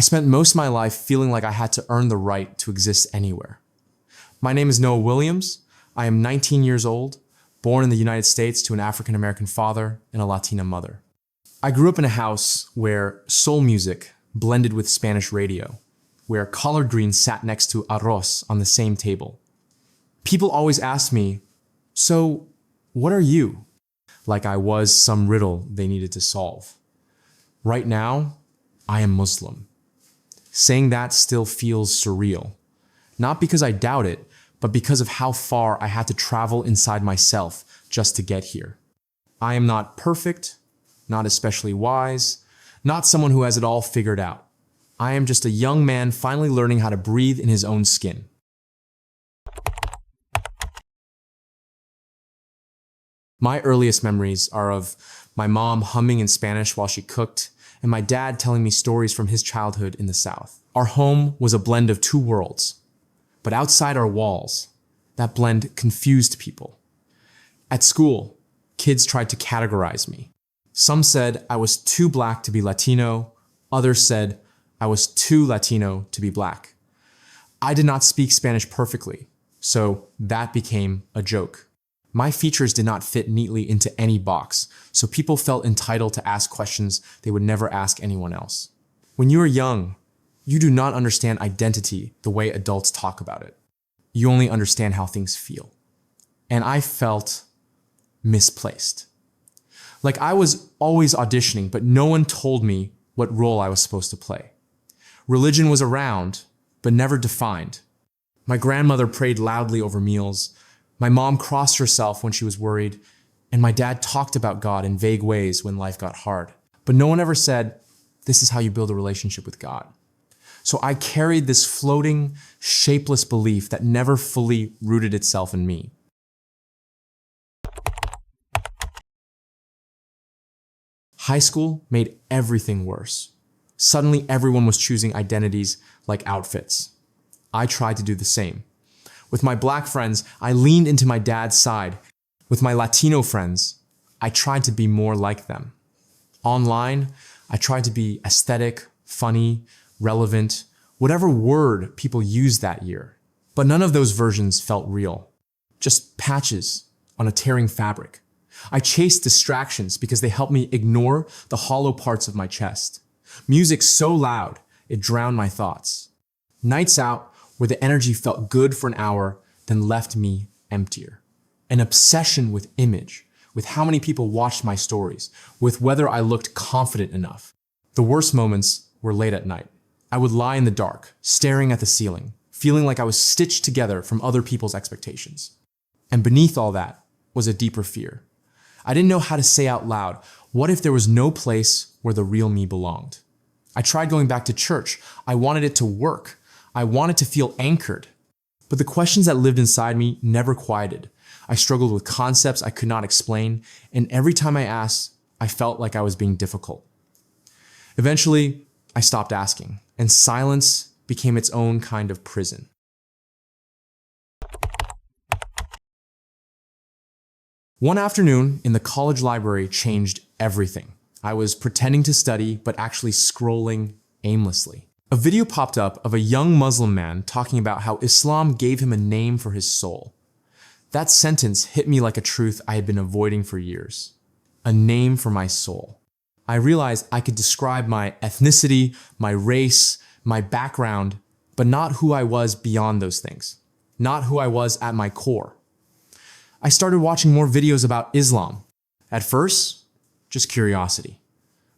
spent most of my life feeling like I had to earn the right to exist anywhere. My name is Noah Williams. I am 19 years old, born in the United States to an African-American father and a Latina mother. I grew up in a house where soul music blended with Spanish radio, where collard greens sat next to arroz on the same table. People always asked me, "So, what are you?" Like I was some riddle they needed to solve. Right now, I am Muslim. Saying that still feels surreal. Not because I doubt it, but because of how far I had to travel inside myself just to get here. I am not perfect, not especially wise, not someone who has it all figured out. I am just a young man finally learning how to breathe in his own skin. My earliest memories are of my mom humming in Spanish while she cooked, and my dad telling me stories from his childhood in the South. Our home was a blend of two worlds, but outside our walls, that blend confused people. At school, kids tried to categorize me. Some said I was too black to be Latino, others said I was too Latino to be black. I did not speak Spanish perfectly, so that became a joke. My features did not fit neatly into any box, so people felt entitled to ask questions they would never ask anyone else. When you are young, you do not understand identity the way adults talk about it. You only understand how things feel. And I felt misplaced. Like I was always auditioning, but no one told me what role I was supposed to play. Religion was around, but never defined. My grandmother prayed loudly over meals. My mom crossed herself when she was worried, and my dad talked about God in vague ways when life got hard. But no one ever said, "This is how you build a relationship with God." So I carried this floating, shapeless belief that never fully rooted itself in me. High school made everything worse. Suddenly, everyone was choosing identities like outfits. I tried to do the same. With my black friends, I leaned into my dad's side. With my Latino friends, I tried to be more like them. Online, I tried to be aesthetic, funny, relevant, whatever word people used that year. But none of those versions felt real. Just patches on a tearing fabric. I chased distractions because they helped me ignore the hollow parts of my chest. Music so loud, it drowned my thoughts. Nights out where the energy felt good for an hour, then left me emptier. An obsession with image, with how many people watched my stories, with whether I looked confident enough. The worst moments were late at night. I would lie in the dark, staring at the ceiling, feeling like I was stitched together from other people's expectations. And beneath all that was a deeper fear. I didn't know how to say out loud, what if there was no place where the real me belonged? I tried going back to church. I wanted it to work. I wanted to feel anchored. But the questions that lived inside me never quieted. I struggled with concepts I could not explain, and every time I asked, I felt like I was being difficult. Eventually, I stopped asking, and silence became its own kind of prison. One afternoon in the college library changed everything. I was pretending to study, but actually scrolling aimlessly. A video popped up of a young Muslim man talking about how Islam gave him a name for his soul. That sentence hit me like a truth I had been avoiding for years. A name for my soul. I realized I could describe my ethnicity, my race, my background, but not who I was beyond those things. Not who I was at my core. I started watching more videos about Islam. At first, just curiosity.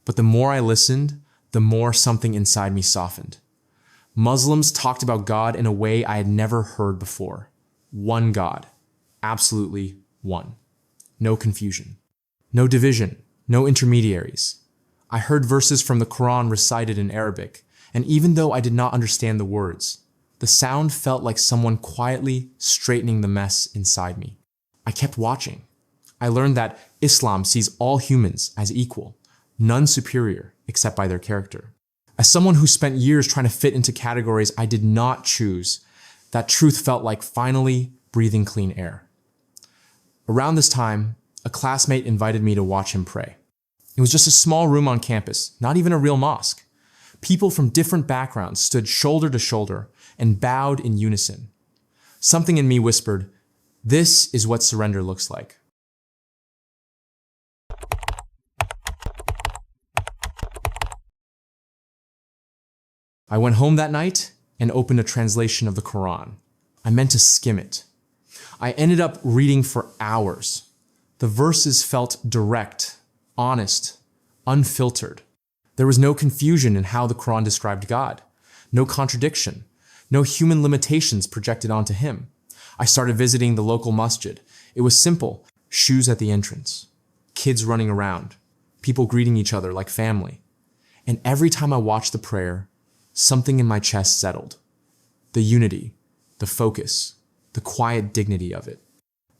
But the more I listened, the more something inside me softened. Muslims talked about God in a way I had never heard before. One God. Absolutely one. No confusion. No division. No intermediaries. I heard verses from the Quran recited in Arabic, and even though I did not understand the words, the sound felt like someone quietly straightening the mess inside me. I kept watching. I learned that Islam sees all humans as equal, none superior except by their character. As someone who spent years trying to fit into categories I did not choose, that truth felt like finally breathing clean air. Around this time, a classmate invited me to watch him pray. It was just a small room on campus, not even a real mosque. People from different backgrounds stood shoulder to shoulder and bowed in unison. Something in me whispered, "This is what surrender looks like." I went home that night and opened a translation of the Quran. I meant to skim it. I ended up reading for hours. The verses felt direct, honest, unfiltered. There was no confusion in how the Quran described God, no contradiction, no human limitations projected onto him. I started visiting the local masjid. It was simple: shoes at the entrance, kids running around, people greeting each other like family. And every time I watched the prayer, something in my chest settled. The unity, the focus, the quiet dignity of it.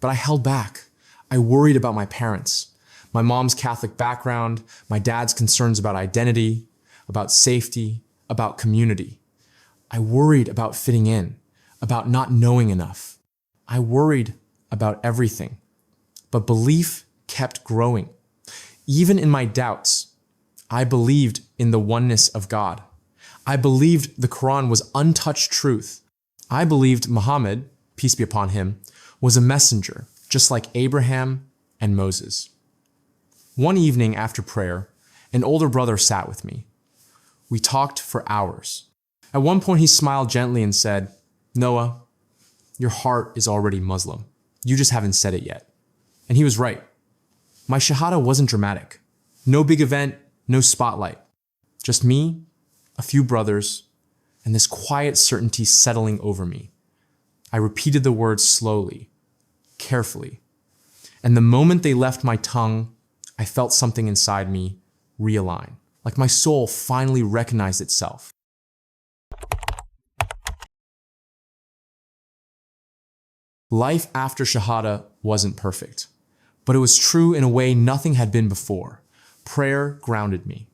But I held back. I worried about my parents, my mom's Catholic background, my dad's concerns about identity, about safety, about community. I worried about fitting in, about not knowing enough. I worried about everything. But belief kept growing. Even in my doubts, I believed in the oneness of God. I believed the Quran was untouched truth. I believed Muhammad, peace be upon him, was a messenger, just like Abraham and Moses. One evening after prayer, an older brother sat with me. We talked for hours. At one point, he smiled gently and said, "Noah, your heart is already Muslim. You just haven't said it yet." And he was right. My shahada wasn't dramatic. No big event, no spotlight. Just me, a few brothers, and this quiet certainty settling over me. I repeated the words slowly, carefully. And the moment they left my tongue, I felt something inside me realign, like my soul finally recognized itself. Life after Shahada wasn't perfect, but it was true in a way nothing had been before. Prayer grounded me,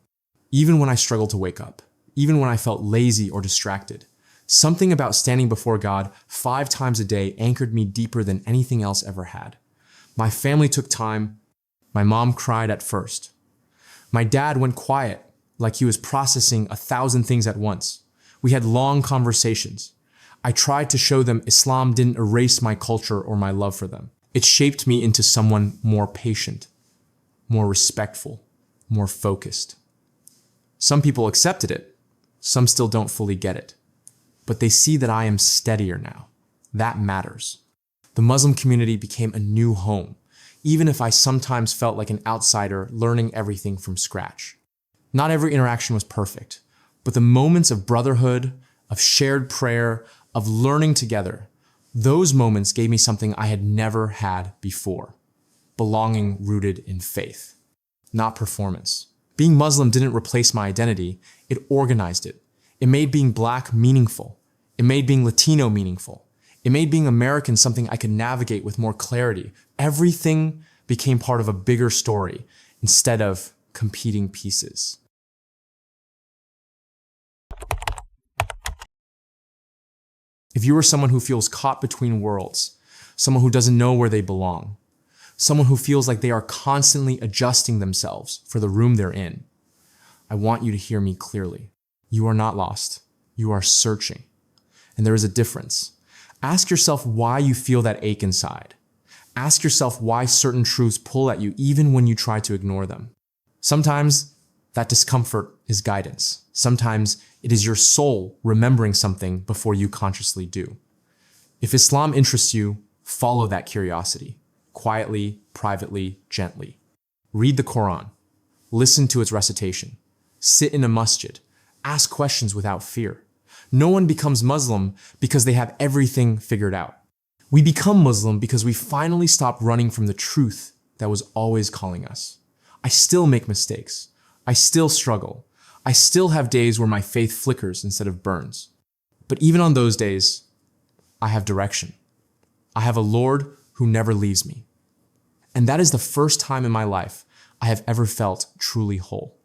even when I struggled to wake up, even when I felt lazy or distracted. Something about standing before God 5 times a day anchored me deeper than anything else ever had. My family took time. My mom cried at first. My dad went quiet, like he was processing 1,000 things at once. We had long conversations. I tried to show them Islam didn't erase my culture or my love for them. It shaped me into someone more patient, more respectful, more focused. Some people accepted it. Some still don't fully get it. But they see that I am steadier now. That matters. The Muslim community became a new home, even if I sometimes felt like an outsider learning everything from scratch. Not every interaction was perfect, but the moments of brotherhood, of shared prayer, of learning together, those moments gave me something I had never had before: belonging rooted in faith, not performance. Being Muslim didn't replace my identity, it organized it. It made being Black meaningful. It made being Latino meaningful. It made being American something I could navigate with more clarity. Everything became part of a bigger story instead of competing pieces. If you are someone who feels caught between worlds, someone who doesn't know where they belong, someone who feels like they are constantly adjusting themselves for the room they're in, I want you to hear me clearly. You are not lost. You are searching. And there is a difference. Ask yourself why you feel that ache inside. Ask yourself why certain truths pull at you even when you try to ignore them. Sometimes that discomfort is guidance. Sometimes it is your soul remembering something before you consciously do. If Islam interests you, follow that curiosity, quietly, privately, gently. Read the Quran. Listen to its recitation. Sit in a masjid. Ask questions without fear. No one becomes Muslim because they have everything figured out. We become Muslim because we finally stop running from the truth that was always calling us. I still make mistakes. I still struggle. I still have days where my faith flickers instead of burns. But even on those days, I have direction. I have a Lord who never leaves me. And that is the first time in my life I have ever felt truly whole.